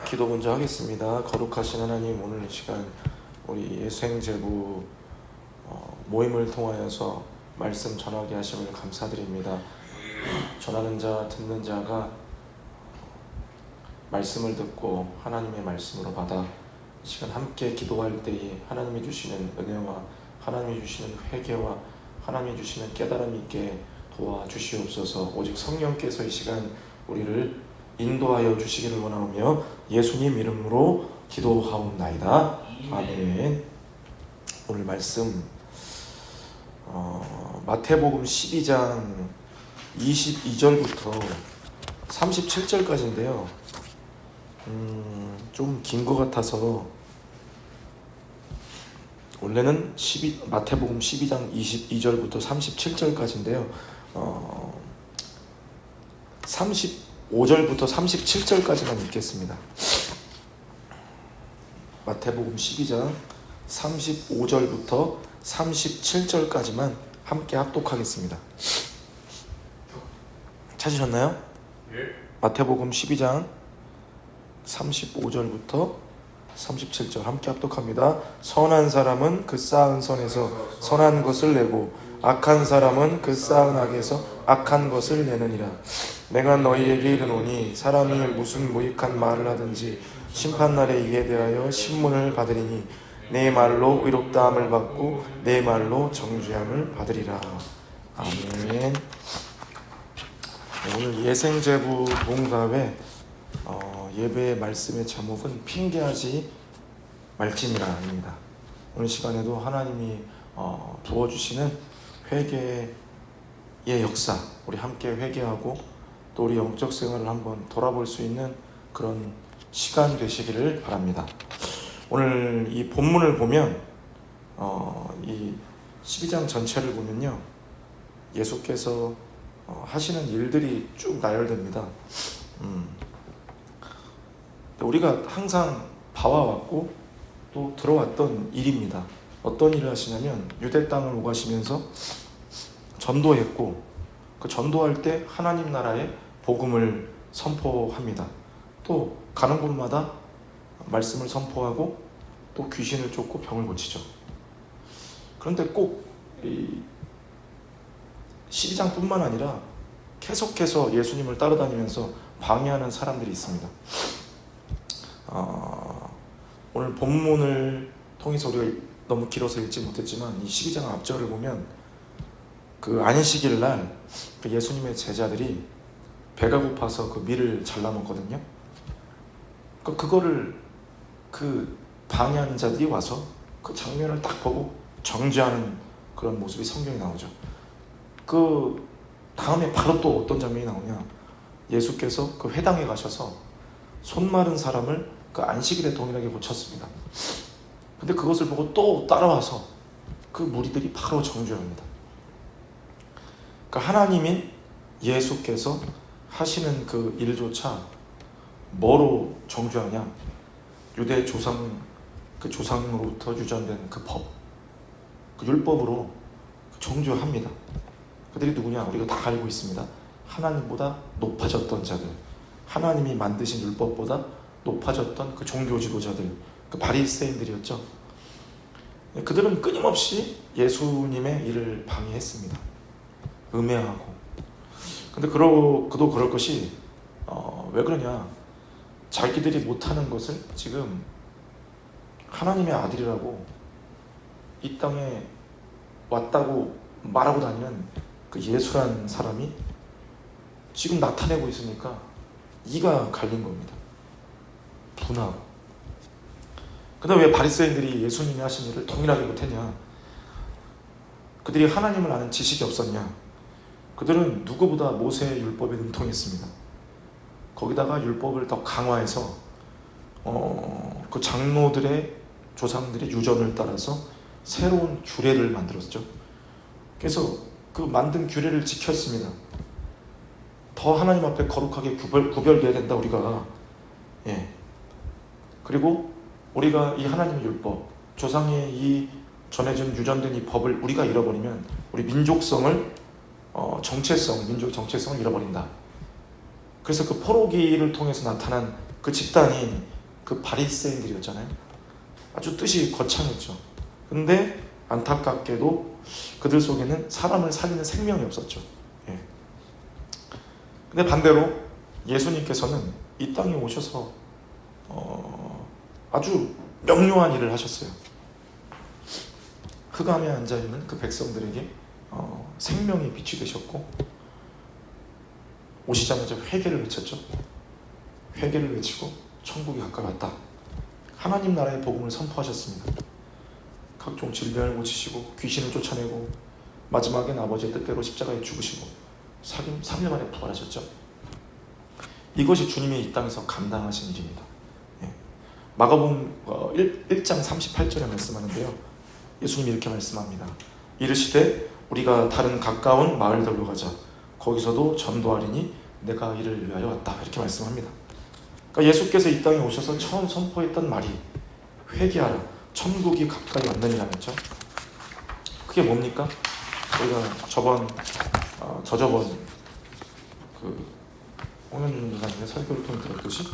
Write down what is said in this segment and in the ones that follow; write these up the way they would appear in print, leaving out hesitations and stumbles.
기도 먼저 하겠습니다. 거룩하신 하나님, 오늘 이 시간 우리 예수행제부 모임을 통하여서 말씀 전하게 하심을 감사드립니다. 전하는 자, 듣는 자가 말씀을 듣고 하나님의 말씀으로 받아 이 시간 함께 기도할 때에 하나님이 주시는 은혜와 하나님이 주시는 회개와 하나님이 주시는 깨달음 있게 도와주시옵소서. 오직 성령께서 이 시간 우리를 인도하여 주시기를 원하오며 예수님 이름으로 기도하옵나이다. 아멘. 오늘 말씀 마태복음 12장 22절부터 37절까지인데요. 좀 긴 것 같아서 원래는 마태복음 12장 22절부터 37절까지인데요. 35절부터 37절까지만 읽겠습니다. 마태복음 12장 35절부터 37절까지만 함께 합독하겠습니다. 찾으셨나요? 예. 마태복음 12장 35절부터 37절 함께 합독합니다. 선한 사람은 그 쌓은 선에서 선한 것을 내고 악한 사람은 그 쌓은 악에서 악한 것을 내느니라. 내가 너희에게 이르노니 사람이 무슨 무익한 말을 하든지 심판날에 이에 대하여 신문을 받으리니 내 말로 의롭다함을 받고 내 말로 정죄함을 받으리라. 아멘. 오늘 예생제부 봉사회 예배의 말씀의 제목은 핑계하지 말지니라입니다. 오늘 시간에도 하나님이 부어주시는 회개의 역사, 우리 함께 회개하고 또 우리 영적 생활을 한번 돌아볼 수 있는 그런 시간 되시기를 바랍니다. 오늘 이 본문을 보면 이 12장 전체를 보면요, 예수께서 하시는 일들이 쭉 나열됩니다. 우리가 항상 봐와왔고 또 들어왔던 일입니다. 어떤 일을 하시냐면 유대 땅을 오가시면서 전도했고 그 전도할 때 하나님 나라의 복음을 선포합니다. 또 가는 곳마다 말씀을 선포하고 또 귀신을 쫓고 병을 고치죠. 그런데 꼭 이 12장뿐만 아니라 계속해서 예수님을 따라다니면서 방해하는 사람들이 있습니다. 오늘 본문을 통해서 우리가 너무 길어서 읽지 못했지만 이 12장 앞절을 보면 그 안식일 날 그 예수님의 제자들이 배가 고파서 그 밀을 잘라 먹거든요. 그거를 그 방해하는 자들이 와서 그 장면을 딱 보고 정죄하는 그런 모습이 성경에 나오죠. 그 다음에 바로 또 어떤 장면이 나오냐, 예수께서 그 회당에 가셔서 손 마른 사람을 그 안식일에 동일하게 고쳤습니다. 근데 그것을 보고 또 따라와서 그 무리들이 바로 정죄합니다. 그러니까 하나님인 예수께서 하시는 그 일조차 뭐로 정죄하냐? 유대 조상으로부터 유전된 그 법, 그 율법으로 정죄합니다. 그들이 누구냐? 우리가 다 알고 있습니다. 하나님보다 높아졌던 자들, 하나님이 만드신 율법보다 높아졌던 그 종교 지도자들, 그 바리새인들이었죠. 그들은 끊임없이 예수님의 일을 방해했습니다. 음해하고. 근데 그도 그럴 것이 왜 그러냐? 자기들이 못하는 것을 지금 하나님의 아들이라고 이 땅에 왔다고 말하고 다니는 그 예수란 사람이 지금 나타내고 있으니까 이가 갈린 겁니다. 분하고. 근데 왜 바리새인들이 예수님이 하신 일을 동일하게 못했냐? 그들이 하나님을 아는 지식이 없었냐? 그들은 누구보다 모세의 율법에 능통했습니다. 거기다가 율법을 더 강화해서 그 장로들의 조상들의 유전을 따라서 새로운 규례를 만들었죠. 그래서 그 만든 규례를 지켰습니다. 더 하나님 앞에 거룩하게 구별돼야 된다 우리가. 그리고 우리가 이 하나님의 율법, 조상의 이 전해진 유전된 이 법을 우리가 잃어버리면 우리 민족성을 민족 정체성을 잃어버린다. 그래서 그 포로기를 통해서 나타난 그 집단이 그 바리새인들이었잖아요. 아주 뜻이 거창했죠. 근데 안타깝게도 그들 속에는 사람을 살리는 생명이 없었죠. 예. 근데 반대로 예수님께서는 이 땅에 오셔서 아주 명료한 일을 하셨어요. 흑암에 앉아있는 그 백성들에게 생명의 빛이 되셨고, 오시자마자 회개를 외쳤죠. 회개를 외치고 천국이 가까이 왔다. 하나님 나라의 복음을 선포하셨습니다. 각종 질병을 고치시고 귀신을 쫓아내고 마지막엔 아버지의 뜻대로 십자가에 죽으시고 3일 만에 부활하셨죠. 이것이 주님이 이 땅에서 감당하신 일입니다. 예. 마가복음 1장 38절에 말씀하는데요. 예수님이 이렇게 말씀합니다. 이르시되 우리가 다른 가까운 마을들로 가자. 거기서도 전도하리니 내가 이를 위하여 왔다. 이렇게 말씀합니다. 그러니까 예수께서 이 땅에 오셔서 처음 선포했던 말이 회개하라, 천국이 가까이 왔느니라였죠. 그게 뭡니까? 우리가 저저번 홍현준 목사님의 설교를 통해 들었듯이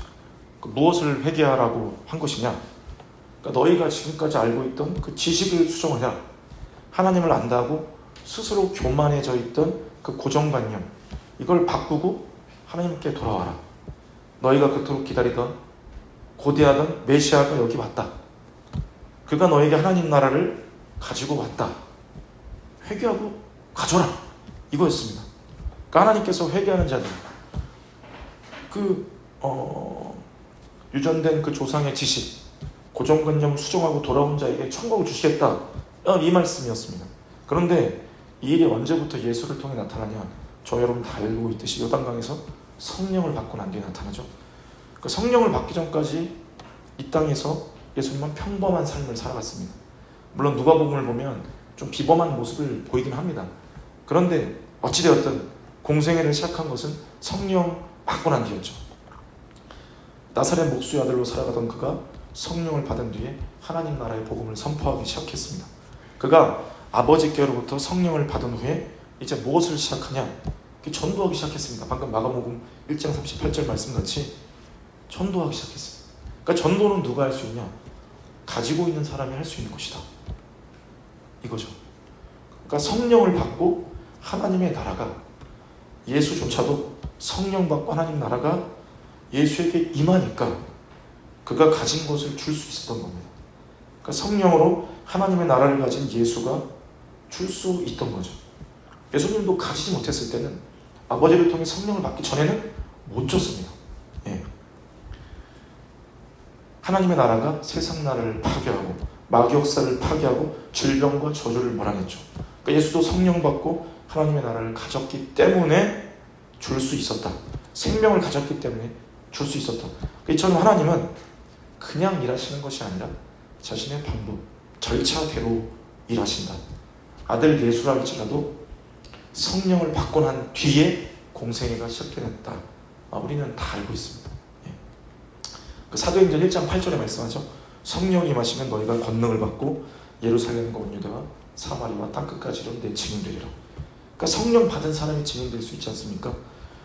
무엇을 회개하라고 한 것이냐? 그러니까 너희가 지금까지 알고 있던 그 지식을 수정하라. 하나님을 안다고 스스로 교만해져 있던 그 고정관념, 이걸 바꾸고 하나님께 돌아와라. 너희가 그토록 기다리던 고대하던 메시아가 여기 왔다. 그가 너에게 하나님 나라를 가지고 왔다. 회개하고 가져라. 이거였습니다. 그러니까 하나님께서 회개하는 자들, 유전된 그 조상의 지식, 고정관념을 수정하고 돌아온 자에게 천국을 주시겠다. 이 말씀이었습니다. 그런데 이 일이 언제부터 예수를 통해 나타나냐? 저 여러분 다 알고 있듯이 요단강에서 성령을 받고 난 뒤에 나타나죠. 그 성령을 받기 전까지 이 땅에서 예수님은 평범한 삶을 살아갔습니다. 물론 누가복음을 보면 좀 비범한 모습을 보이긴 합니다. 그런데 어찌되었든 공생애를 시작한 것은 성령 받고 난 뒤였죠. 나사렛 목수의 아들로 살아가던 그가 성령을 받은 뒤에 하나님 나라의 복음을 선포하기 시작했습니다. 그가 아버지께로부터 성령을 받은 후에 이제 무엇을 시작하냐? 전도하기 시작했습니다. 방금 마가복음 1장 38절 말씀같이 전도하기 시작했습니다. 그러니까 전도는 누가 할 수 있냐? 가지고 있는 사람이 할 수 있는 것이다. 이거죠. 그러니까 성령을 받고 하나님의 나라가, 예수조차도 성령 받고 하나님 나라가 예수에게 임하니까 그가 가진 것을 줄 수 있었던 겁니다. 그러니까 성령으로 하나님의 나라를 가진 예수가 줄 수 있던 거죠. 예수님도 가지지 못했을 때는, 아버지를 통해 성령을 받기 전에는 못 줬습니다. 예. 하나님의 나라가 세상 나라를 파괴하고 마귀역사를 파괴하고 질병과 저주를 몰아냈죠. 그러니까 예수도 성령 받고 하나님의 나라를 가졌기 때문에 줄 수 있었다. 생명을 가졌기 때문에 줄 수 있었다. 이처럼 하나님은 그냥 일하시는 것이 아니라 자신의 방법, 절차대로 일하신다. 아들 예수라 할지라도 성령을 받고 난 뒤에 공생애가 시작되었다. 우리는 다 알고 있습니다. 예. 그 사도행전 1장 8절에 말씀하죠. 성령이 임하시면 너희가 권능을 받고 예루살렘과 온 유대와 사마리와 땅끝까지 이르러 내 증인되리라. 그러니까 성령 받은 사람이 증인될 수 있지 않습니까?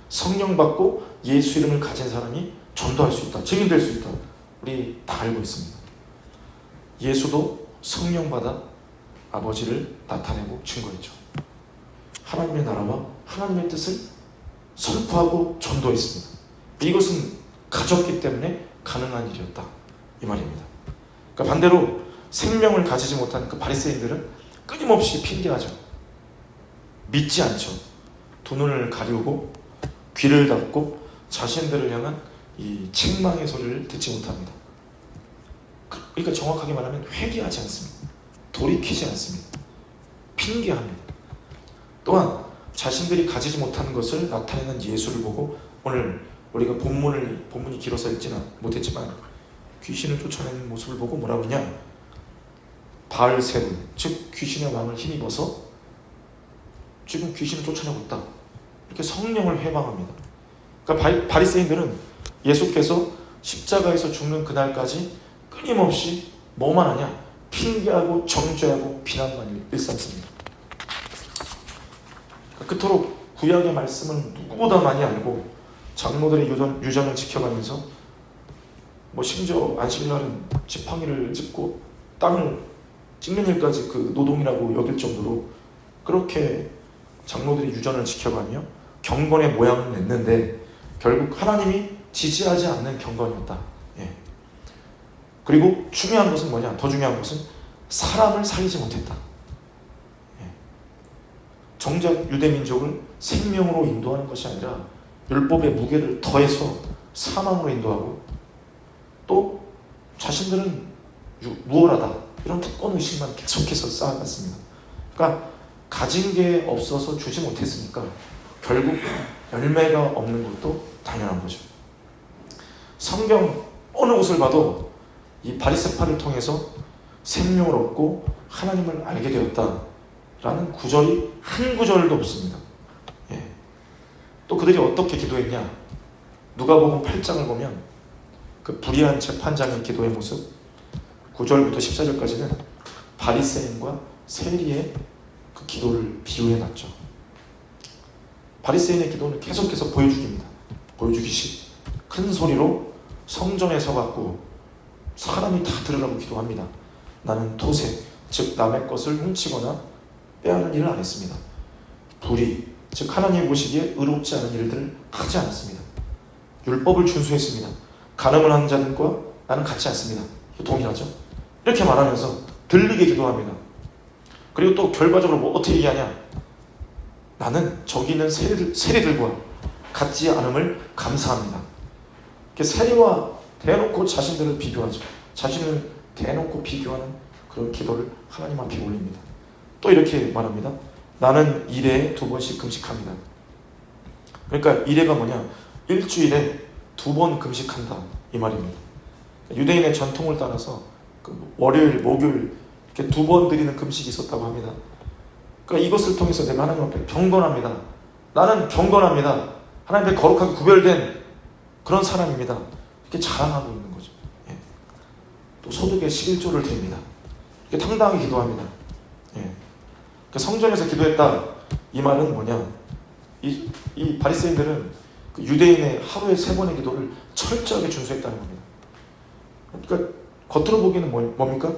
성령 받고 예수 이름을 가진 사람이 전도할 수 있다. 증인될 수 있다. 우리 다 알고 있습니다. 예수도 성령 받아 아버지를 나타내고 증거했죠. 하나님의 나라와 하나님의 뜻을 선포하고 전도했습니다. 이것은 가졌기 때문에 가능한 일이었다. 이 말입니다. 그러니까 반대로 생명을 가지지 못한 그 바리새인들은 끊임없이 핑계하죠. 믿지 않죠. 두 눈을 가리우고 귀를 닫고 자신들을 향한 이 책망의 소리를 듣지 못합니다. 그러니까 정확하게 말하면 회개하지 않습니다. 돌이키지 않습니다. 핑계합니다. 또한 자신들이 가지지 못하는 것을 나타내는 예수를 보고, 오늘 우리가 본문이 길어서 읽지는 못했지만 귀신을 쫓아내는 모습을 보고 뭐라 그러냐? 바알세불, 즉 귀신의 왕을 힘입어서 지금 귀신을 쫓아내고 있다. 이렇게 성령을 회방합니다. 그러니까 바리새인들은 예수께서 십자가에서 죽는 그날까지 끊임없이 뭐만 하냐? 핑계하고 정죄하고 비난만 일삼습니다. 그토록 구약의 말씀을 누구보다 많이 알고 장로들의 유전을 지켜가면서 뭐 심지어 안식일날은 지팡이를 짚고 땅을 찍는 일까지 그 노동이라고 여길 정도로 그렇게 장로들이 유전을 지켜가며 경건의 모양을 냈는데 결국 하나님이 지지하지 않는 경건이었다. 예. 그리고 중요한 것은 뭐냐? 더 중요한 것은 사람을 살리지 못했다. 예. 정작 유대민족을 생명으로 인도하는 것이 아니라 율법의 무게를 더해서 사망으로 인도하고 또 자신들은 무엇하다 이런 특권의식만 계속해서 쌓아갔습니다. 그러니까 가진 게 없어서 주지 못했으니까 결국 열매가 없는 것도 당연한 거죠. 성경 어느 곳을 봐도 이 바리새파를 통해서 생명을 얻고 하나님을 알게 되었다라는 구절이 한 구절도 없습니다. 예. 또 그들이 어떻게 기도했냐? 누가복음 8장을 보면 그 불의한 재판장의 기도의 모습 9절부터 14절까지는 바리새인과 세리의 그 기도를 비유해놨죠. 바리새인의 기도는 계속해서 보여주기식 큰 소리로 성전에 서갖고 사람이 다 들으라고 기도합니다. 나는 토색, 즉 남의 것을 훔치거나 빼앗는 일을 안 했습니다. 불의, 즉 하나님이 보시기에 의롭지 않은 일들을 하지 않았습니다. 율법을 준수했습니다. 간음을 하는 자들과 나는 같지 않습니다. 동일하죠. 이렇게 말하면서 들리게 기도합니다. 그리고 또 결과적으로 뭐 어떻게 얘기하냐? 나는 저기 있는 세리들과 같지 않음을 감사합니다. 세리와 대놓고 자신들을 비교하죠. 자신을 대놓고 비교하는 그런 기도를 하나님 앞에 올립니다. 또 이렇게 말합니다. 나는 일에 2번씩 금식합니다. 그러니까 일회가 뭐냐? 일주일에 2번 금식한다 이 말입니다. 유대인의 전통을 따라서 그 월요일, 목요일 이렇게 2번 드리는 금식이 있었다고 합니다. 그러니까 이것을 통해서 내가 하나님 앞에 경건합니다. 나는 경건합니다. 하나님 앞에 거룩하게 구별된 그런 사람입니다. 이렇게 자랑하고 있는 거죠. 예. 또 소득의 11조를 드립니다. 이렇게 당당하게 기도합니다. 예. 그러니까 성전에서 기도했다 이 말은 뭐냐? 이 바리새인들은 그 유대인의 하루에 3번의 기도를 철저하게 준수했다는 겁니다. 그러니까 겉으로 보기에는 뭡니까?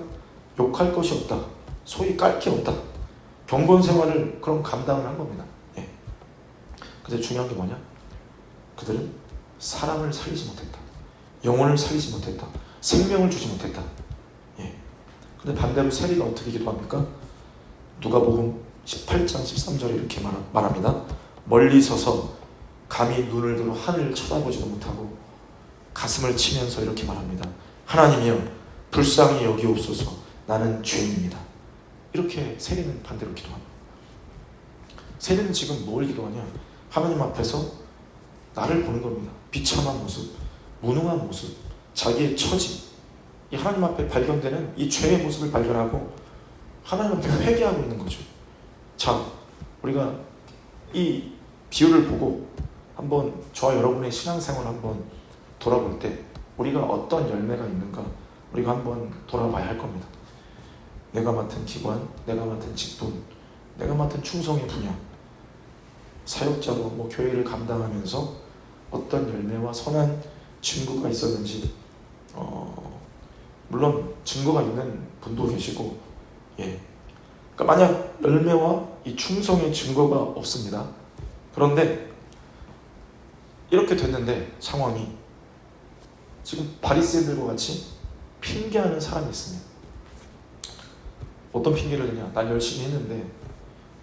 욕할 것이 없다. 소위 깔 게 없다. 경건 생활을 그런 감당을 한 겁니다. 예. 근데 중요한 게 뭐냐? 그들은 사람을 살리지 못했다. 영혼을 살리지 못했다. 생명을 주지 못했다. 예. 근데 반대로 세리가 어떻게 기도합니까? 누가복음 18장 13절에 이렇게 말합니다. 멀리 서서 감히 눈을 들어 하늘을 쳐다보지도 못하고 가슴을 치면서 이렇게 말합니다. 하나님이여 불쌍히 여기옵소서 나는 죄인입니다. 이렇게 세리는 반대로 기도합니다. 세리는 지금 뭘 기도하냐? 하나님 앞에서 나를 보는 겁니다. 비참한 모습, 무능한 모습, 자기의 처지, 이 하나님 앞에 발견되는 이 죄의 모습을 발견하고 하나님 앞에 회개하고 있는 거죠. 자, 우리가 이 비유를 보고 한번 저와 여러분의 신앙생활을 한번 돌아볼 때 우리가 어떤 열매가 있는가 우리가 한번 돌아봐야 할 겁니다. 내가 맡은 기관, 내가 맡은 직분, 내가 맡은 충성의 분야, 사역자로 뭐 교회를 감당하면서 어떤 열매와 선한 증거가 있었는지 물론 증거가 있는 분도 계시고 예. 그러니까 만약 열매와 이 충성의 증거가 없습니다. 그런데 이렇게 됐는데 상황이 지금 바리새인들과 같이 핑계하는 사람이 있습니다. 어떤 핑계를 대냐? 난 열심히 했는데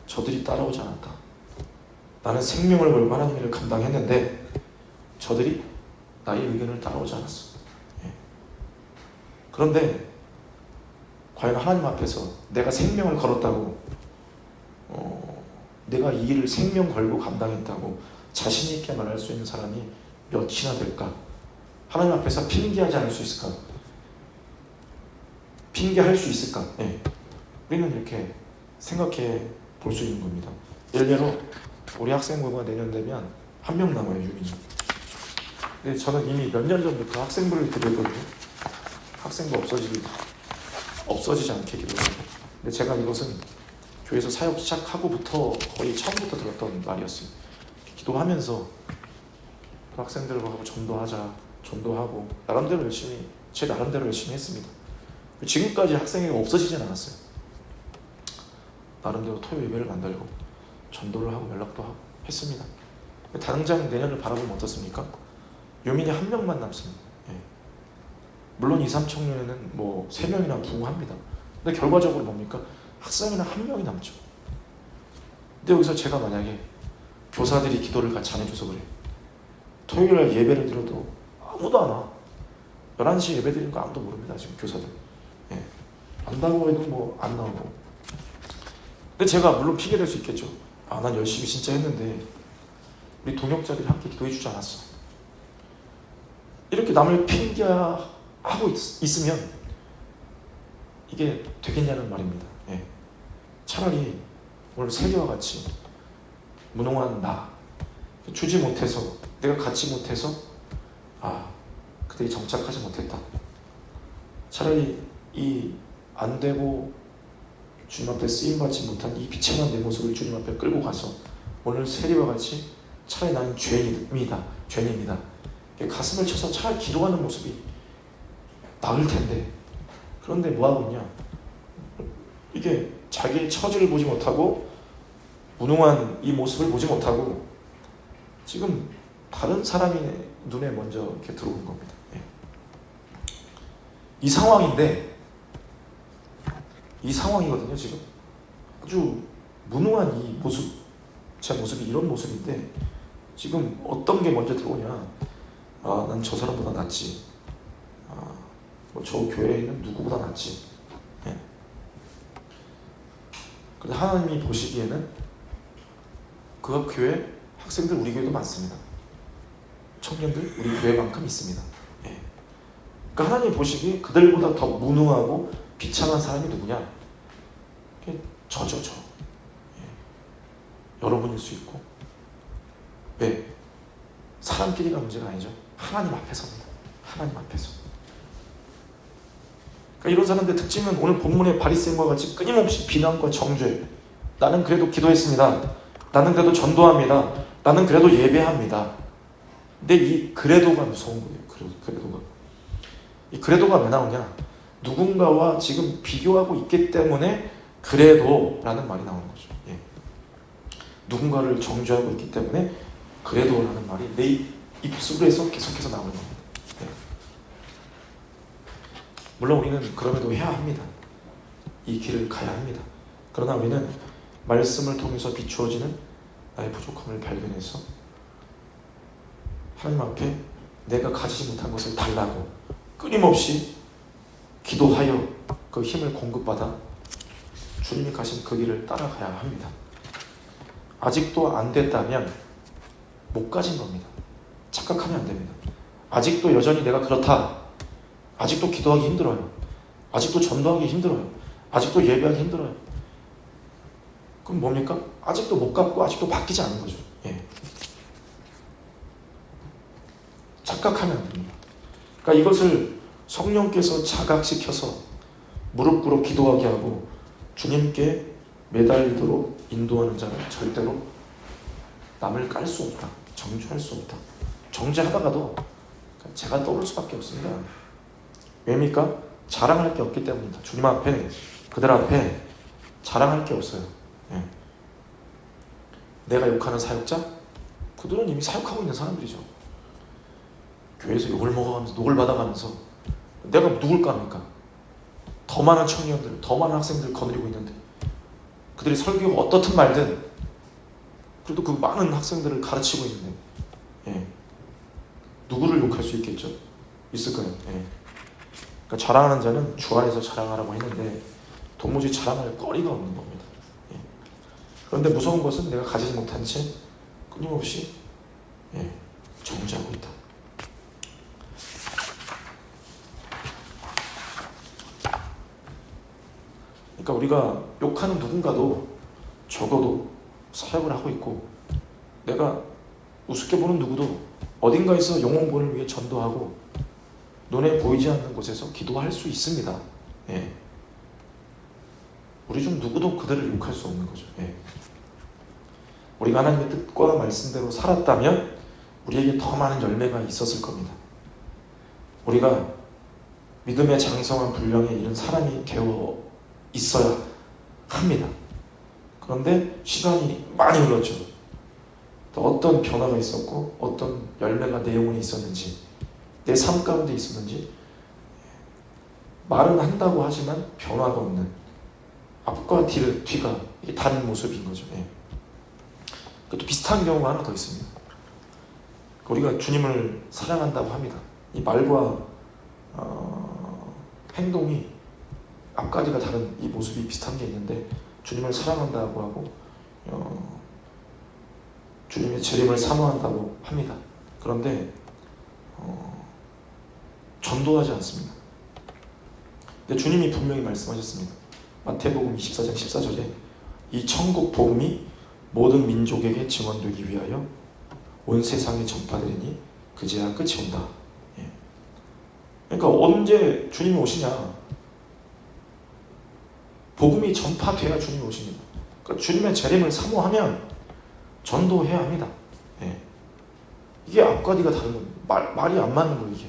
저들이 따라오지 않았다. 나는 생명을 걸고 하나님의 일을 감당했는데 저들이 나의 의견을 따라오지 않았어. 예. 그런데 과연 하나님 앞에서 내가 생명을 걸었다고 내가 이 일을 생명 걸고 감당했다고 자신 있게 말할 수 있는 사람이 몇이나 될까? 하나님 앞에서 핑계하지 않을 수 있을까? 핑계할 수 있을까? 네. 우리는 이렇게 생각해 볼 수 있는 겁니다. 예를 들어 우리 학생부가 내년 되면 1명 남아요, 유민이. 근데 저는 이미 몇 년 전부터 학생부를 드렸거든요. 학생부 없어지지 않게 기도해요. 근데 제가 이것은 교회에서 사역 시작하고부터 거의 처음부터 들었던 말이었어요. 기도하면서 학생들하고 전도하자, 전도하고 나름대로 제 나름대로 열심히 했습니다. 지금까지 학생회가 없어지진 않았어요. 나름대로 토요 예배를 만들고 전도를 하고 연락도 하고 했습니다. 당장 내년을 바라보면 어떻습니까? 유민이 한 명만 남습니다. 예. 물론 2, 3청년에는 뭐 3명이나 부흥합니다. 근데 결과적으로 뭡니까? 학생회는 한 명이 남죠. 근데 여기서 제가 만약에 교사들이 기도를 같이 안 해줘서 그래. 토요일날 예배를 드려도 아무도 안 와. 11시 예배 드리는 거 아무도 모릅니다. 지금 교사들. 예. 안다고 해도 뭐 안 나오고. 근데 제가 물론 핑계 댈 수 있겠죠. 난 열심히 진짜 했는데 우리 동역자들이 함께 기도해 주지 않았어. 이렇게 남을 핑계하고 있으면 이게 되겠냐는 말입니다. 예. 차라리 오늘 세계와 같이 무능한 나 주지 못해서 내가 갖지 못해서 그들이 정착하지 못했다. 차라리 이 안 되고 주님 앞에 쓰임받지 못한 이 비참한 내 모습을 주님 앞에 끌고 가서 오늘 세리와 같이 차라리 나는 죄인입니다. 가슴을 쳐서 차라리 기도하는 모습이 나을 텐데 그런데 뭐하고 있냐? 이게 자기의 처지를 보지 못하고 무능한 이 모습을 보지 못하고 지금 다른 사람의 눈에 먼저 이렇게 들어오는 겁니다. 예. 이 상황이거든요. 지금 아주 무능한 이 모습, 제 모습이 이런 모습인데 지금 어떤 게 먼저 들어오냐? 난 저 사람보다 낫지. 저 교회에 있는 누구보다 낫지. 예. 그런데 하나님이 보시기에는 그 교회 학생들 우리 교회도 많습니다. 청년들 우리 교회만큼 있습니다. 예. 그러니까 하나님 보시기에 그들보다 더 무능하고 비참한 사람이 누구냐? 저죠. 예. 여러분일 수 있고. 왜? 사람끼리가 문제가 아니죠. 하나님 앞에서입니다. 하나님 앞에서. 그러니까 이런 사람들의 특징은 오늘 본문의 바리새인과 같이 끊임없이 비난과 정죄. 나는 그래도 기도했습니다. 나는 그래도 전도합니다. 나는 그래도 예배합니다. 근데 이 그래도가 무서운 거예요. 그래도가. 이 그래도가 왜 나오냐? 누군가와 지금 비교하고 있기 때문에 그래도라는 말이 나오는 거죠. 예. 누군가를 정죄하고 있기 때문에 그래도라는 말이 내 입술에서 계속해서 나오는 겁니다. 예. 물론 우리는 그럼에도 해야 합니다. 이 길을 가야 합니다. 그러나 우리는 말씀을 통해서 비추어지는 나의 부족함을 발견해서 하나님 앞에 내가 가지지 못한 것을 달라고 끊임없이 기도하여 그 힘을 공급받아 주님이 가신 그 길을 따라가야 합니다. 아직도 안 됐다면 못 가진 겁니다. 착각하면 안 됩니다. 아직도 여전히 내가 그렇다. 아직도 기도하기 힘들어요. 아직도 전도하기 힘들어요. 아직도 예배하기 힘들어요. 그럼 뭡니까? 아직도 못 갚고 아직도 바뀌지 않은 거죠. 예. 착각하면 안 됩니다. 그러니까 이것을 성령께서 자각시켜서 무릎 꿇어 기도하게 하고 주님께 매달리도록 인도하는 자는 절대로 남을 깔 수 없다. 정죄할 수 없다. 정죄하다가도 제가 떠올 수밖에 없습니다. 왜입니까? 자랑할 게 없기 때문입니다. 주님 앞에, 그들 앞에 자랑할 게 없어요. 예. 내가 욕하는 사역자? 그들은 이미 사역하고 있는 사람들이죠. 교회에서 욕을 먹어가면서, 욕을 받아가면서 내가 누굴 까니까? 더 많은 청년들, 더 많은 학생들 거느리고 있는데 그들이 설교가 어떻든 말든 그래도 그 많은 학생들을 가르치고 있는데 예. 누구를 욕할 수 있겠죠? 있을까요? 예. 그러니까 자랑하는 자는 주 안에서 자랑하라고 했는데 도무지 자랑할 거리가 없는 겁니다. 예. 그런데 무서운 것은 내가 가지지 못한 채 끊임없이 정죄하고 있다. 그러니까 우리가 욕하는 누군가도 적어도 사역을 하고 있고 내가 우습게 보는 누구도 어딘가에서 영혼권을 위해 전도하고 눈에 보이지 않는 곳에서 기도할 수 있습니다. 예. 우리 중 누구도 그들을 욕할 수 없는 거죠. 예. 우리가 하나님의 뜻과 말씀대로 살았다면 우리에게 더 많은 열매가 있었을 겁니다. 우리가 믿음의 장성한 분량에 이른 사람이 되어 있어야 합니다. 그런데 시간이 많이 흘렀죠. 또 어떤 변화가 있었고 어떤 열매가 내 영혼에 있었는지, 내 삶 가운데 있었는지, 말은 한다고 하지만 변화가 없는, 앞과 뒤가 다른 모습인 거죠. 또 비슷한 경우가 하나 더 있습니다. 우리가 주님을 사랑한다고 합니다. 이 말과 행동이 앞가지가 다른 이 모습이 비슷한 게 있는데, 주님을 사랑한다고 하고 주님의 재림을 사모한다고 합니다. 그런데 전도하지 않습니다. 근데 주님이 분명히 말씀하셨습니다. 마태복음 24장 14절에 이 천국 복음이 모든 민족에게 증언되기 위하여 온 세상에 전파되리니 그제야 끝이 온다. 그러니까 언제 주님이 오시냐? 복음이 전파돼야 주님이 오십니다. 그러니까 주님의 재림을 사모하면 전도해야 합니다. 이게 앞과 뒤가 다른 겁니다. 말이 안 맞는 거예요. 이게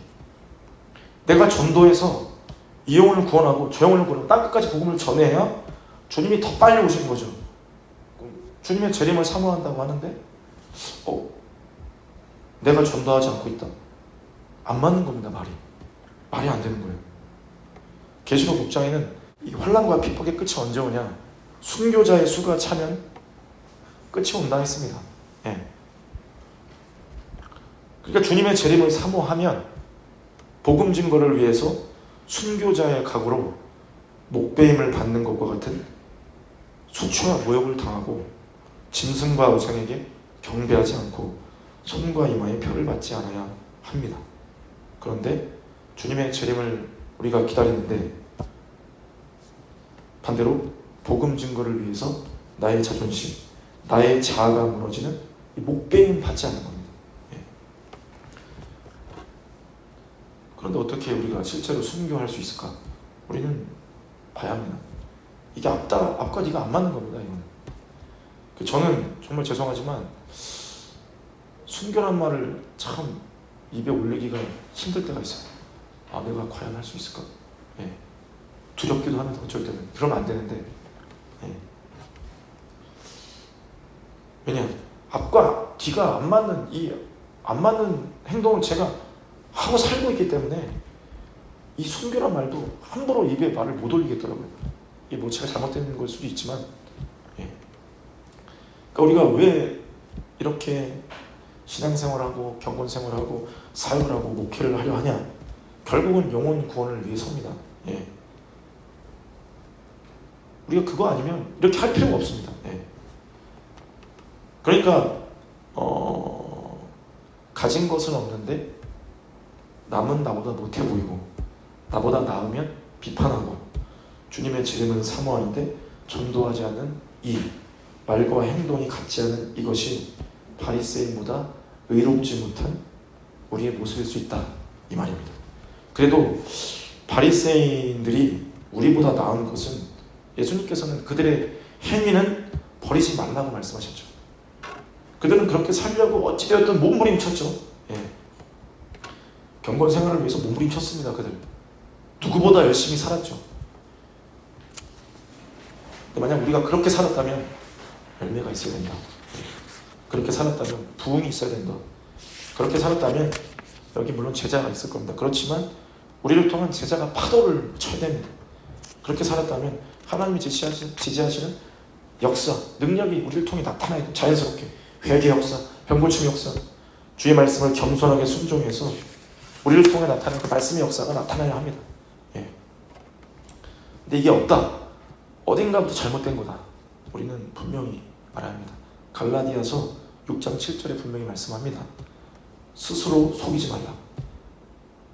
내가 전도해서 이 영혼을 구원하고 저 영혼을 구원하고 땅 끝까지 복음을 전해야 주님이 더 빨리 오시는 거죠. 주님의 재림을 사모한다고 하는데 내가 전도하지 않고 있다. 안 맞는 겁니다. 말이 안 되는 거예요. 계시록 6장에는 이 환난과 핍박의 끝이 언제 오냐? 순교자의 수가 차면 끝이 온다 했습니다. 그러니까 주님의 재림을 사모하면 복음 증거를 위해서 순교자의 각오로 목배임을 받는 것과 같은 수치와 모욕을 당하고 짐승과 우상에게 경배하지 않고 손과 이마에 표를 받지 않아야 합니다. 그런데 주님의 재림을 우리가 기다리는데 반대로 복음 증거를 위해서 나의 자존심, 나의 자아가 무너지는 이 목배임 받지 않는 겁니다. 그런데 어떻게 우리가 실제로 순교할 수 있을까? 우리는 봐야 합니다. 이게 앞과 뒤가 안 맞는 겁니다. 이거는. 저는 정말 죄송하지만 순교란 말을 참 입에 올리기가 힘들 때가 있어요. 내가 과연 할 수 있을까? 두렵기도 하면서 어쩔 때는 그러면 안 되는데 왜냐? 앞과 뒤가 안 맞는 행동을 제가 하고 살고 있기 때문에 이 순교란 말도 함부로 입에 말을 못 올리겠더라고요. 이게 제가 잘못된 걸 수도 있지만 그러니까 우리가 왜 이렇게 신앙생활하고 경건생활하고 사역을 하고 목회를 하려 하냐? 결국은 영혼 구원을 위해서입니다. 우리가 그거 아니면 이렇게 할 필요가 없습니다. 그러니까 가진 것은 없는데 남은 나보다 못해 보이고 나보다 나으면 비판하고 주님의 재림을 사모하는데 전도하지 않은 이 말과 행동이 같지 않은 이것이 바리새인보다 의롭지 못한 우리의 모습일 수 있다, 이 말입니다. 그래도 바리새인들이 우리보다 나은 것은 예수님께서는 그들의 행위는 버리지 말라고 말씀하셨죠. 그들은 그렇게 살려고 어찌되었든 몸부림쳤죠. 경건 생활을 위해서 몸부림쳤습니다. 그들 누구보다 열심히 살았죠. 근데 만약 우리가 그렇게 살았다면 열매가 있어야 된다. 그렇게 살았다면 부흥이 있어야 된다. 그렇게 살았다면 여기 물론 제자가 있을 겁니다. 그렇지만 우리를 통한 제자가 파도를 쳐야 됩니다. 그렇게 살았다면 하나님이 지지하시는 역사, 능력이 우리를 통해 나타나야 돼. 자연스럽게 회개 역사, 병고침 역사, 주의 말씀을 겸손하게 순종해서 우리를 통해 나타나는 그 말씀의 역사가 나타나야 합니다. 근데 이게 없다. 어딘가부터 잘못된 거다. 우리는 분명히 말해야 합니다. 갈라디아서 6장 7절에 분명히 말씀합니다. 스스로 속이지 말라.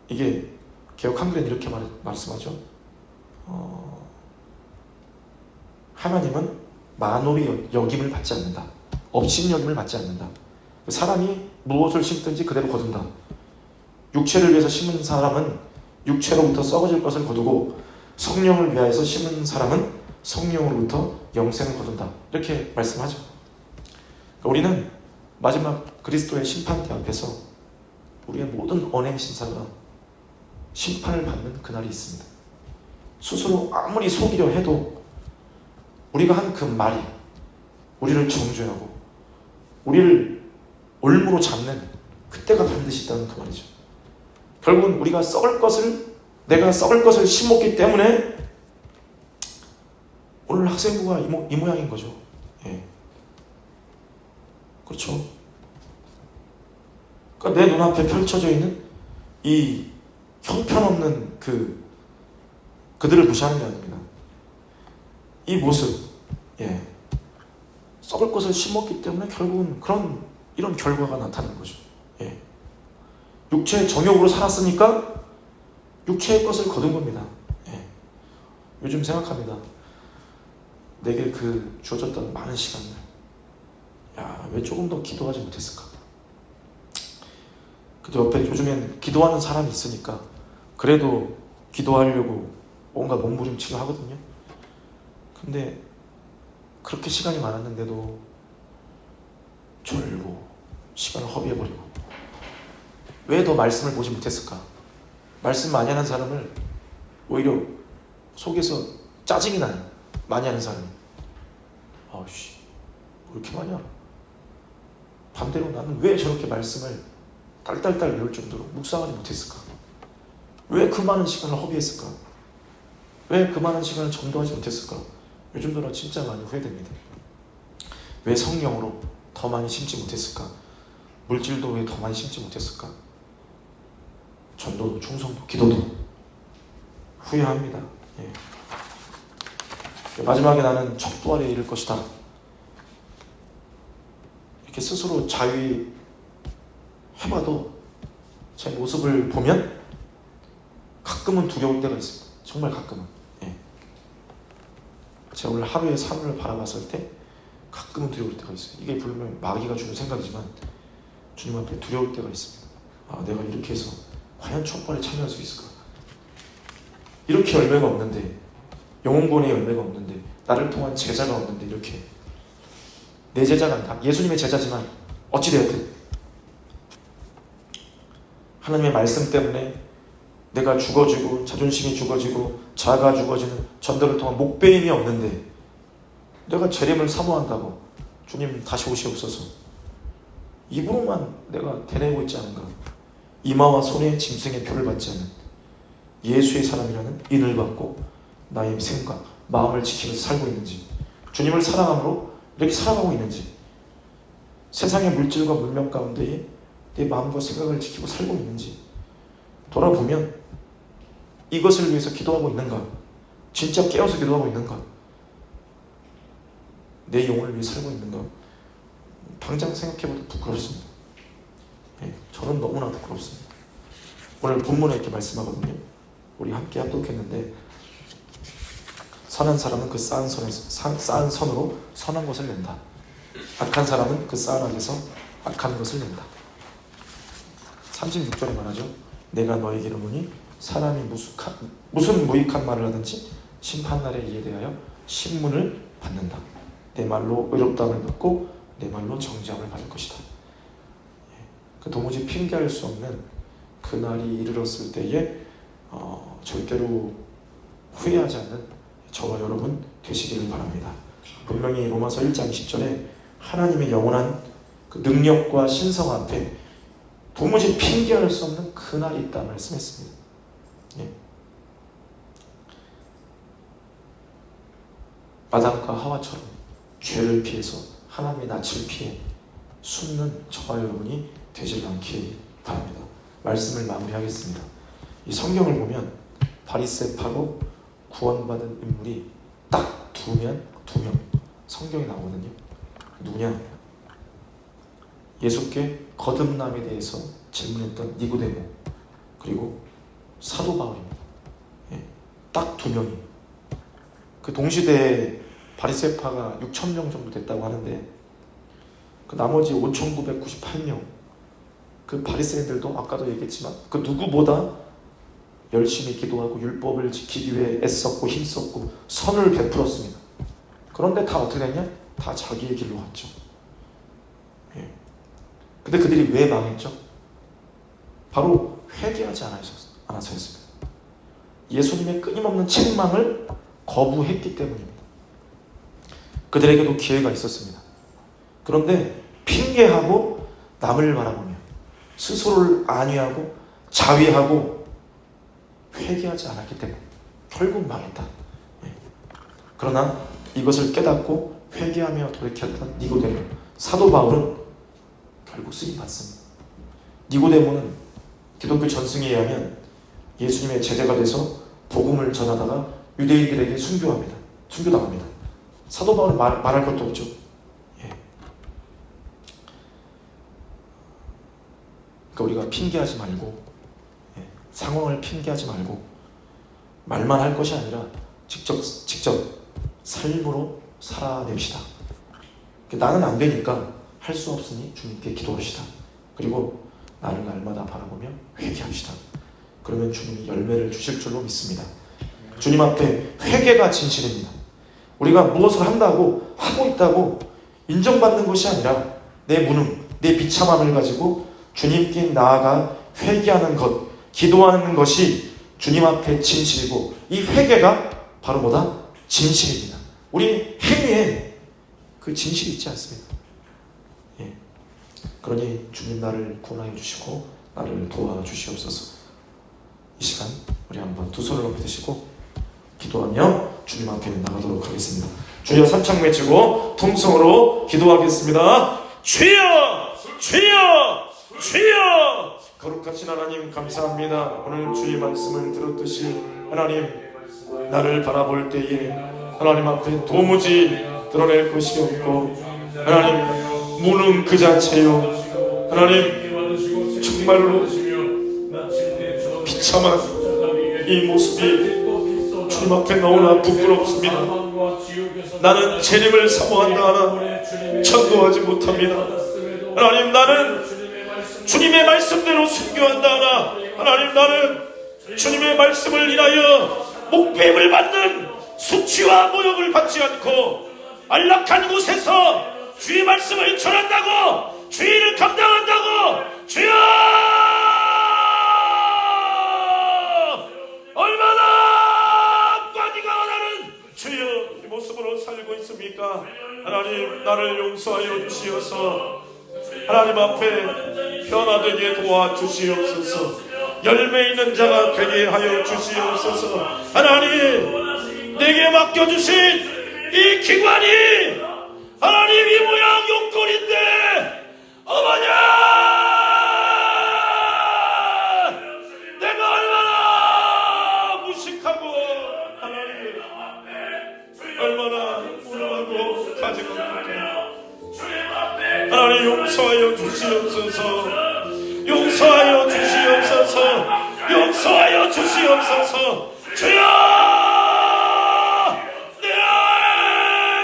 이게 개역 한글에는 이렇게 말씀하죠. 하나님은 만홀히 여김을 받지 않는다. 업신여김을 받지 않는다. 사람이 무엇을 심든지 그대로 거둔다. 육체를 위해서 심은 사람은 육체로부터 썩어질 것을 거두고 성령을 위하여서 심은 사람은 성령으로부터 영생을 거둔다. 이렇게 말씀하죠. 그러니까 우리는 마지막 그리스도의 심판대 앞에서 우리의 모든 언행 신사가 심판을 받는 그날이 있습니다. 스스로 아무리 속이려 해도 우리가 한 그 말이 우리를 정죄하고 우리를 올무로 잡는 그때가 반드시 있다는 그 말이죠. 결국은 우리가 내가 썩을 것을 심었기 때문에 오늘 학생부가 이 모양인 거죠. 예. 그렇죠. 그러니까 내 눈앞에 펼쳐져 있는 이 형편없는 그들을 무시하는 게 아닙니다. 이 모습, 썩을 것을 심었기 때문에 결국은 이런 결과가 나타나는 거죠. 예. 육체의 정욕으로 살았으니까 육체의 것을 거둔 겁니다. 예. 요즘 생각합니다. 내게 주어졌던 많은 시간들, 왜 조금 더 기도하지 못했을까? 근데 옆에 요즘엔 기도하는 사람이 있으니까 그래도 기도하려고 뭔가 몸부림치려 하거든요. 근데 그렇게 시간이 많았는데도 졸고 시간을 허비해버리고 왜 더 말씀을 보지 못했을까? 말씀 많이 하는 사람을 오히려 속에서 짜증이 나요. 많이 하는 사람이. 아우씨, 왜 이렇게 많이 알아? 반대로 나는 왜 저렇게 말씀을 딸딸딸 외울 정도로 묵상하지 못했을까? 왜 그 많은 시간을 허비했을까? 왜 그 많은 시간을 전도하지 못했을까? 요즘 들어 진짜 많이 후회됩니다. 왜 성령으로 더 많이 심지 못했을까? 물질도 왜 더 많이 심지 못했을까? 전도도, 충성도, 기도도 후회합니다. 마지막에 나는 척도하려 이를 것이다. 이렇게 스스로 자유히 해봐도 제 모습을 보면 가끔은 두려울 때가 있습니다. 정말 가끔은. 제가 오늘 하루의 삶을 바라봤을 때 가끔은 두려울 때가 있어요. 이게 분명 마귀가 주는 생각이지만 주님 앞에 두려울 때가 있습니다. 내가 이렇게 해서 과연 촛발에 참여할 수 있을까? 이렇게 열매가 없는데, 영혼권의 열매가 없는데, 나를 통한 제자가 없는데, 이렇게 내 제자가 아니다. 예수님의 제자지만 어찌되었든 하나님의 말씀 때문에 내가 죽어지고 자존심이 죽어지고 자아가 죽어지는 전도를 통한 목배임이 없는데 내가 재림을 사모한다고 주님 다시 오시옵소서 입으로만 내가 되뇌고 있지 않은가? 이마와 손에 짐승의 표를 받지 않는 예수의 사람이라는 인을 받고 나의 생각, 마음을 지키면서 살고 있는지, 주님을 사랑함으로 이렇게 살아가고 있는지, 세상의 물질과 문명 가운데에 내 마음과 생각을 지키고 살고 있는지 돌아보면 이것을 위해서 기도하고 있는가? 진짜 깨어서 기도하고 있는가? 내 영혼을 위해 살고 있는가? 당장 생각해봐도 부끄럽습니다. 저는 너무나 부끄럽습니다. 오늘 본문에 이렇게 말씀하거든요. 우리 함께 합독했는데 선한 사람은 그 쌓은 선으로 선한 것을 낸다. 악한 사람은 그 쌓은 악에서 악한 것을 낸다. 36절에 말하죠. 내가 너에게 이르노니 사람이 무슨 무익한 말을 하든지 심판날에 이에 대하여 신문을 받는다. 내 말로 의롭다함을 받고 내 말로 정죄함을 받을 것이다. 도무지 핑계할 수 없는 그날이 이르렀을 때에 절대로 후회하지 않는 저와 여러분 되시기를 바랍니다. 분명히 로마서 1장 10절에 하나님의 영원한 그 능력과 신성 앞에 도무지 핑계할 수 없는 그날이 있다 말씀했습니다. 아담과 하와처럼 죄를 피해서 하나님의 낯을 피해 숨는 저와 여러분이 되지 않기 바랍니다. 말씀을 마무리하겠습니다. 이 성경을 보면 바리새파로 구원받은 인물이 딱 두 명 성경에 나오거든요. 누구냐? 예수께 거듭남에 대해서 질문했던 니고데모, 그리고 사도 바울입니다. 딱 두 명이. 그 동시대에 바리새파가 6,000명 정도 됐다고 하는데 그 나머지 5,998명 그 바리새인들도 아까도 얘기했지만 그 누구보다 열심히 기도하고 율법을 지키기 위해 애썼고 힘썼고 선을 베풀었습니다. 그런데 다 어떻게 됐냐? 다 자기의 길로 갔죠. 근데 그들이 왜 망했죠? 바로 회개하지 않아서였습니다. 예수님의 끊임없는 책망을 거부했기 때문입니다. 그들에게도 기회가 있었습니다. 그런데 핑계하고 남을 바라보며 스스로를 안위하고 자위하고 회개하지 않았기 때문에 결국 망했다. 그러나 이것을 깨닫고 회개하며 돌이켰던 니고데모, 사도 바울은 결국 쓰임받습니다. 니고데모는 기독교 전승에 의하면 예수님의 제자가 돼서 복음을 전하다가 유대인들에게 순교당합니다. 사도 바울은 말할 것도 없죠. 그러니까 우리가 핑계하지 말고, 상황을 핑계하지 말고 말만 할 것이 아니라 직접 삶으로 살아냅시다. 나는 안 되니까 할 수 없으니 주님께 기도합시다. 그리고 나를 날마다 바라보며 회개합시다. 그러면 주님이 열매를 주실 줄로 믿습니다. 주님 앞에 회개가 진실입니다. 우리가 무엇을 한다고 하고 있다고 인정받는 것이 아니라 내 무능, 내 비참함을 가지고 주님께 나아가 회개하는 것, 기도하는 것이 주님 앞에 진실이고, 이 회개가 바로 뭐다? 진실입니다. 우리 행위에 그 진실이 있지 않습니까? 그러니 주님 나를 구원하여 주시고 나를 도와주시옵소서. 이 시간 우리 한번 두 손을 높이 드시고 기도하며 주님 앞에 나가도록 하겠습니다. 주여 삼창 외치고 통성으로 기도하겠습니다. 주여! 주여! 주여! 거룩하신 하나님 감사합니다. 오늘 주의 말씀을 들었듯이 하나님 나를 바라볼 때에 하나님 앞에 도무지 드러낼 것이 없고 하나님 무능 그 자체요 하나님 정말로 비참한 이 모습이 주님 앞에 너무나 부끄럽습니다. 나는 재림을 사모한다 하나 전도하지 못합니다. 하나님 나는 주님의 말씀대로 순교한다 하나 하나님 나는 주님의 말씀을 인하여 목배임을 받는 수치와 모욕을 받지 않고 안락한 곳에서 주의 말씀을 전한다고 주의를 감당한다고 주여 얼마나 빠지가 원하는 주여 이 모습으로 살고 있습니까? 하나님 나를 용서하여 주시어서 하나님 앞에 변화되게 도와주시옵소서. 열매 있는 자가 되게 하여 주시옵소서. 하나님 내게 맡겨주신 이 기관이 하나님 이 모양 용건인데 어머냐 내가 얼마나 무식하고 하나님 얼마나 무능하고 가지고 하나님 용서하여 주시옵소서. 용서하여 주시옵소서. 용서하여 주시옵소서. 주여 내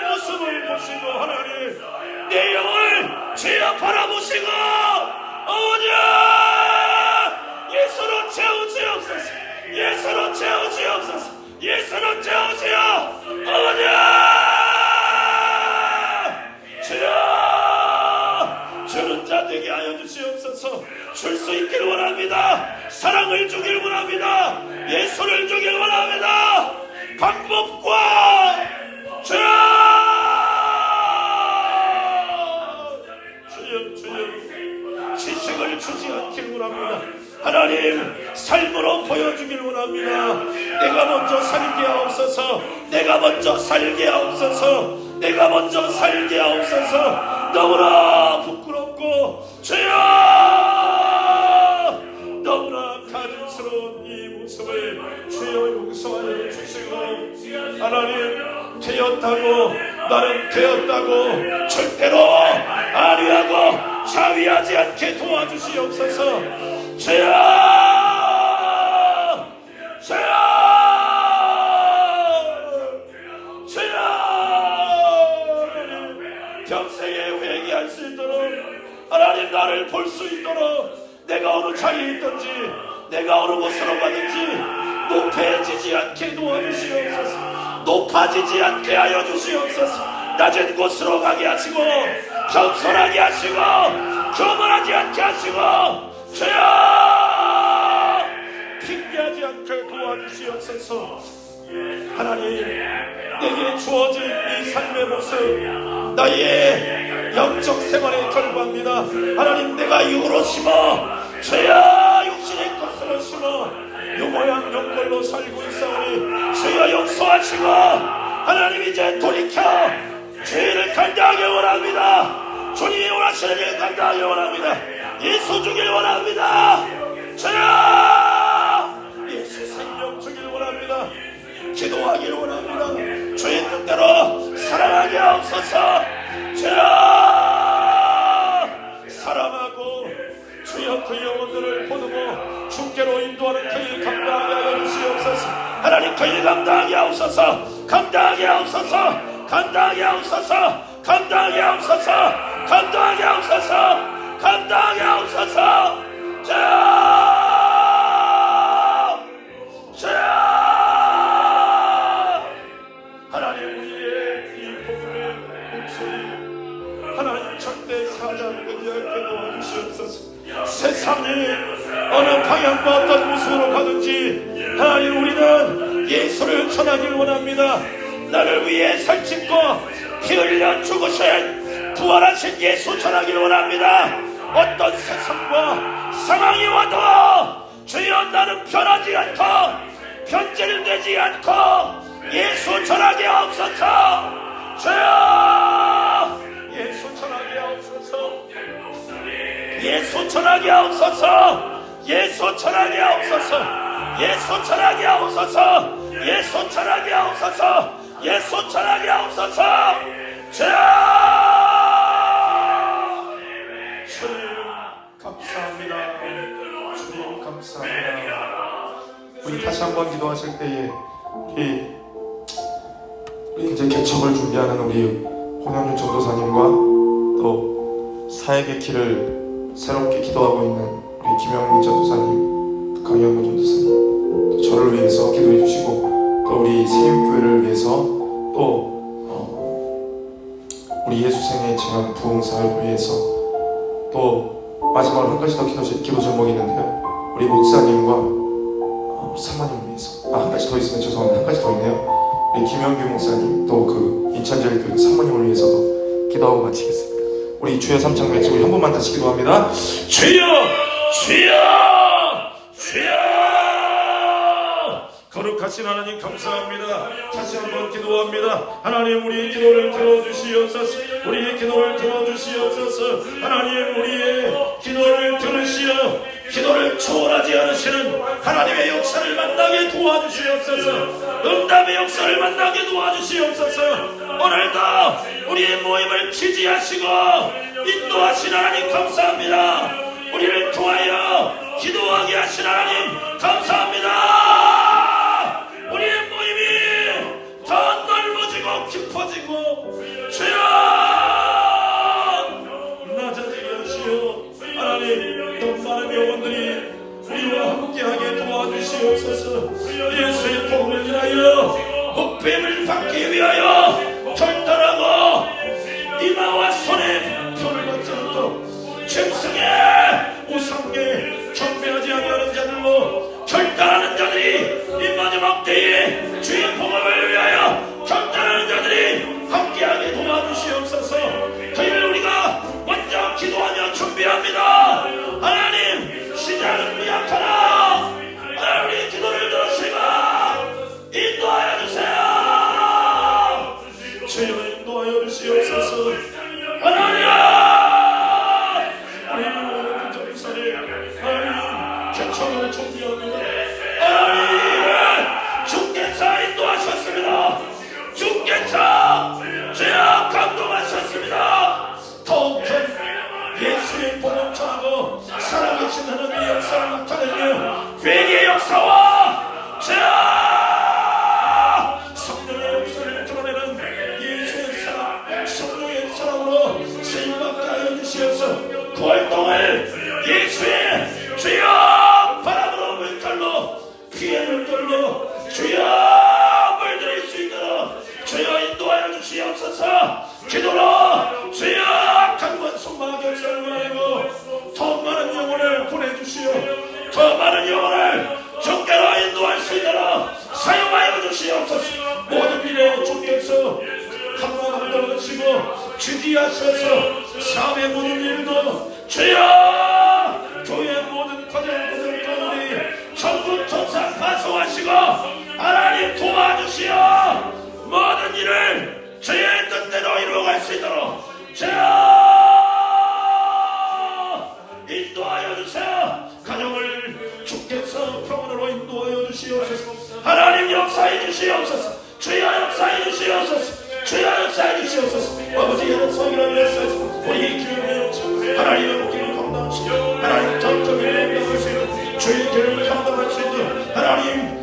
모습을 보시고 하나님 내 영을 주여 바라보시고 어머니야 예수로 채우시옵소서. 예수로 채우시옵소서. 예수로 채우시오 어머니야 주여 주는 자 되게 하여 주시옵소서. 줄 수 있기를 원합니다. 사랑을 주길 원합니다. 예수를 주길 원합니다. 방법과 주여 지식을 주지 않길 원합니다. 하나님 삶으로 보여주길 원합니다. 내가 먼저 살게 하옵소서. 내가 먼저 살게 하옵소서. 내가 먼저 살게 하옵소서. 너무나 부끄럽고 주여 너무나 가증스러운 이 모습을 주여 용서하여 주시고 하나님 되었다고 나는 되었다고 절대로 아니하고 자위하지 않게 도와주시옵소서. 주여 주여 평생에 회개할 수 있도록 하나님 나를 볼 수 있도록 내가 어느 자리에 있든지 내가 어느 곳으로 가든지 높아지지 않게 도와주시옵소서. 높아지지 않게 하여 주시옵소서. 낮은 곳으로 가게 하시고 겸손하게 하시고 교만하지 않게 하시고 주여 핑계하지 않게 도와주시옵소서. 위해서 하나님 내게 주어진 이 삶의 모습, 나의 영적 생활의 결과입니다. 하나님, 내가 육으로 심어 죄야 육신의 것으로 심어 유모양 영걸로 살고 있사오니 주여 용서하시고 하나님 이제 돌이켜 죄를 감당하기 원합니다. 주님이 원하시는 일 감당하기 원합니다. 예수 주길 원합니다. 주여 예수 생명 주길 원합니다. 기도하길 원합니다. 주의 뜻대로 살아가게 하옵소서. 주여 사랑하고 주여 그 영혼들을 보듬어 주께로 인도하는 그 일 감당하게 하여 주시옵소서. 하나님 그 일 감당하게 하옵소서. 감당하게 하옵소서. 감당하게 하옵소서. 감당하게 하옵소서. 감당하게 하옵소서. 감당하게 하옵소서. 주여 하나님, 우리의 이 복음의 목소리 하나님 절대 사지 않게 도와주시옵소서. 세상이 어느 방향과 어떤 모습으로 가든지 하나님, 우리는 예수를 전하길 원합니다. 나를 위해 살찌고 피 흘려 죽으신 부활하신 예수 전하길 원합니다. 어떤 세상과 상황이 와도 주여 나는 변하지 않고 변질되지 않고 예수 전하게 하옵소서. 주여 예수 전하게 하옵소서. 예수 전하게 하옵소서. 예수 전하게 하옵소서. 예수 전하게 하옵소서. 예수 전하게 하옵소서. 예수 전하게 하옵소서. 주여 주님 감사합니다. 주님 감사합니다. 우리 다시 한번 기도하실 때에 우리 이제 개척을 준비하는 우리 홍현준 전도사님과 또 사역의 길을 새롭게 기도하고 있는 우리 김영민 전도사님, 강영문 전도사님, 또 저를 위해서 기도해 주시고 또 우리 세임교회를 위해서 또 우리 예수생의 제한 부흥사를 위해서 또 마지막으로 한 가지 더 기도 제목이 있는데요. 우리 목사님과 사모님 위해서 한 가지 더 있으면 죄송합니다. 한 가지 더 있네요. 우리 김영규 목사님 또 그 인천제일교회 사모님을 위해서도 기도하고 마치겠습니다. 우리 주여 삼창 외치고 한 번만 다시 기도합니다. 주여 주여 주여. 거룩하신 하나님 감사합니다. 다시 한번 기도합니다. 하나님 우리의 기도를 들어주시옵소서. 우리의 기도를 들어주시옵소서. 하나님 우리의 기도를 들으시어 기도를 초월하지 않으시는 하나님의 역사를 만나게 도와주시옵소서. 응답의 역사를 만나게 도와주시옵소서. 오늘도 우리의 모임을 지지하시고 인도하신 하나님 감사합니다. 우리를 통하여 기도하게 하신 하나님 감사합니다. 우리의 모임이 더 넓어지고 깊어지고 주여 낮아지게 하시어 하나님 더 많은 영혼들이 우리와 함께하게 도와주시옵소서. 예수의 복음을 위하여 목배임을 받기 위하여 결단하고 이마와 손에 표를 받지 않고 짐승의 우상에 경배하지 아니하는 자들로 결단하는 자들이 이 마지막 때에 주의 복음을 위하여 결단하는 자들이 함께하게 도와주시옵소서. 그일 우리가 먼저 기도하며 준비합니다. 하나님 시작은 미약하나 하나님 우리 기도를 들으시고 인도하여 주세요. 주여 인도하여 주시옵소서. 하나님 우리 전사를 하나님 개척을 준비합니다. 하나님 주께서 인도하셨습니다. 주께서 주여 감동하셨습니다. 더욱 예수의 복음 전하고 살아계신 하나님의 역사를 나타내며 회개의 역사와 성령의 역사를 드러내는 예수의 사랑, 성령의 사랑으로 쓰임받게 하여 주시옵소서. 그 활동을 예수의 주여 바람으로 물결로 피의 물결로 주여 물들일 수 있도록 주여 인도하여 주시옵소서. 기도로 주여 강건 손마의 역사를 보내고 더 많은 영혼을 보내주시오. 더 많은 영혼을 주께로 인도할 수 있도록 주시옵소서. 모든 일에 주께서 감당하시고 주지하셔서 삶의 모든 일도 주여 교회 모든 과정들 가운데 전국 전상 파송하시고 하나님 도와주시어 모든 일을 주의 뜻대로 이루어갈 수 있도록 주여 인도하여 주세요. 가정을 주께서 평안으로 인도하여 주시옵소서. 하나님 역사해 주시옵소서. 주여 역사해 주시옵소서. 주여 역사해 주시옵소서. 아버지 역사기를 위해서 우리 교회의 하나님의 목기를 감당하시고 하나님 전적을 감당할 수 있는 주의 교회를 감당할 수 있는 하나님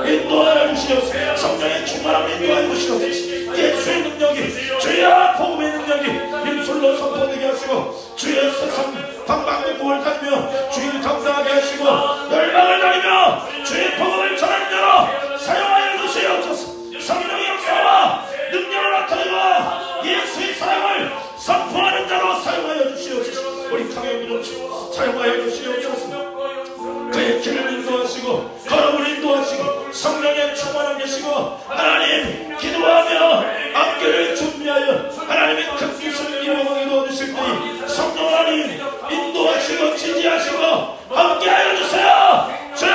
인도하여 주시옵소서. 성령의 충만함을 인도하여 주시옵소서. 예수의 능력이 주여 복음의 능력이 일술로 선포되게 하시고 주여 세상 방방곡곡을 다니며 주의를 감당하게 하시고 열방을 다니며 주의 복음을 전하는 자로 사용하여 주시옵소서. 성령의 역사와 능력을 나타내고 예수의 사랑을 선포하는 자로 사용하여 주시옵소서. 우리 강영민을 사용하여 주시옵소서. 그의 길을 인도하시고 걸음을 인도하시고 성령의 충만함 계시고 하나님 기도하며 앞길을 준비하여 하나님의 큰 뜻을 이루어가게 도와주실 때에 성령 하나님 인도하시고 지지하시고 함께하여 주세요. 주여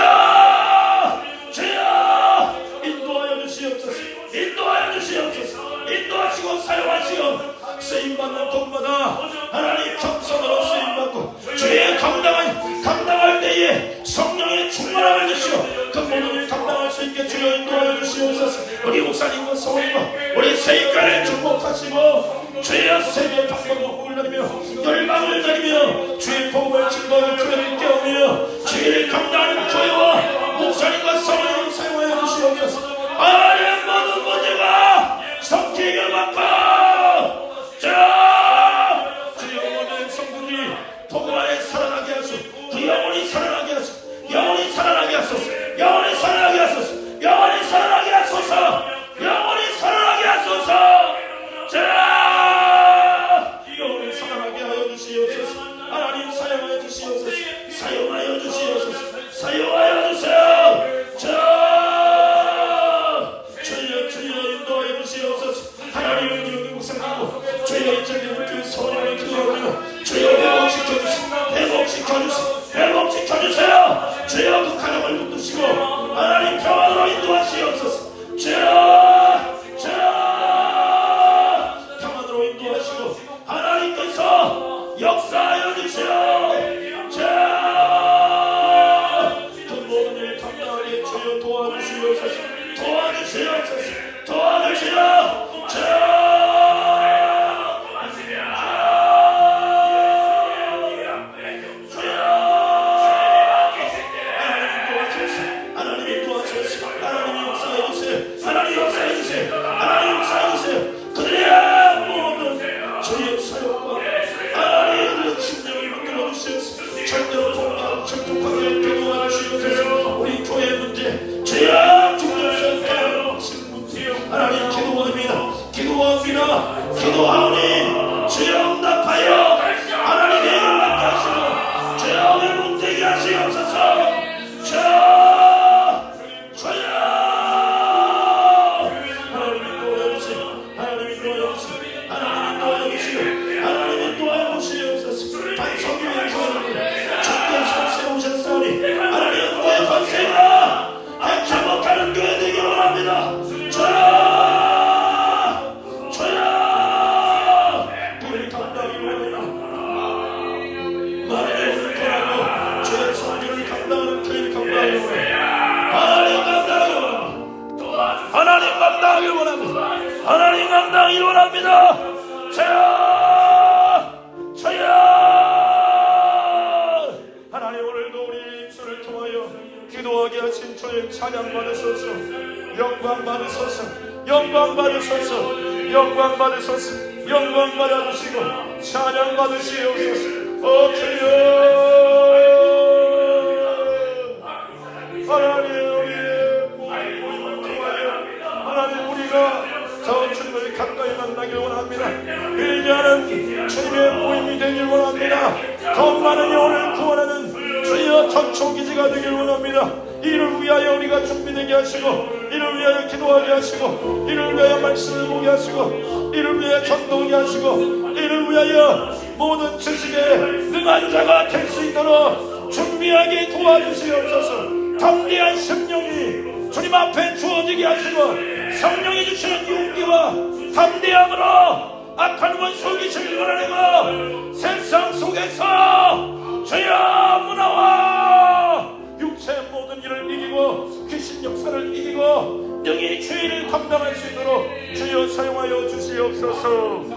인도하여 주시옵소서. 인도하여 주시옵소서. 인도하시고 사용하시고 쓰임받는 곳마다 하나님 겸손으로 쓰임받고 주의 감당할 때에 성령의 충만함을 주시오. 그 모든 일 감당할 수 있게 주여 인도하여 주시옵소서. 우리 목사님과 성원과 우리 세입가를 축복하시고 주여 세계 방방곡곡을 다니며 열방을 다니며 주의 복음을 증거하고 교회를 깨우며 주의를 감당하는 교회와 목사님과 성원을 사용하여 주시옵소서. 하나님 모든 문제가 성취를 받고 주여 모든 성분이 복음 안에 살아나게 하소서. 그 영혼이 살아나게 하소서. 영혼이 살아나게 하소서. 영혼이 살아나게 하소서. 영혼이 살아나게 하소서. 영혼이 살아나게 하소서. 영혼이 살아나게 하여 주시옵소서. 하나님 사용하여 주시옵소서. 사용하여 주시옵소서. 사용하여 주세요. 주여 인도하여 주시옵소서. 하나님을 기록의 목사님고 주여 이전에 그 소원을 기도하며 주여 회복시켜주세요. 주여 그 가정을 붙드시고 하나님 평안으로 인도하시옵소서. 주여 평안으로 인도하시고 하나님께서 역사하여 주시오. 그 모든 일 감당하게 주여 도와주시옵소서. 우리 교회 문제 주여 하나님 기도하오니 주여 응답하여 하나님의 일을 맡게 하시고 주여 회복되게 하시옵소서. 주여 하나님 인도하여 주시오. 하나님 인도하여 주시옵소서. 반성교회 교회를 주께서 세우셨사오니 하나님 교회 권세가 행치 못하는 교회 되기 원합니다. 우리 감당하기 원합니다. 나를 통하고 주의 성질을 감당하는 교회를 감당하기 원합니다. 하나님 감당하기 원합니다. 하나님 감당하기 원합니다. 저요 하나님 오늘도 우리 입술을 통하여 기도하게 하신 주의 찬양 받으소서. 영광 받으소서. 영광 받으소서. 영광 받으소서. 영광 받아주시고 찬양 받으시옵소서. 주여 하나님 우리의 모임을 통하여 하나님 우리가 저 주님을 가까이 만나길 원합니다. 일하는 주님의 모임이 되길 원합니다. 더 많은 영혼을 구원하는 주여 전초기지가 되길 원합니다. 이를 위하여 우리가 준비되게 하시고, 이를 위하여 기도하게 하시고, 이를 위하여 말씀을 보게 하시고, 이를 위하여 전도하게 하시고, 이를 위하여 모든 지식에 능한 자가 될 수 있도록 준비하게 도와주시옵소서. 담대한 심령이 주님 앞에 주어지게 하시고, 성령이 주시는 용기와 담대함으로 악한 원수 귀신을 몰아내고 세상 속에서 주여 문화와 육체의 모든 일을 이기고 귀신 역사를 이기고 능히 주의를 감당할 수 있도록 주여 사용하여 주시옵소서.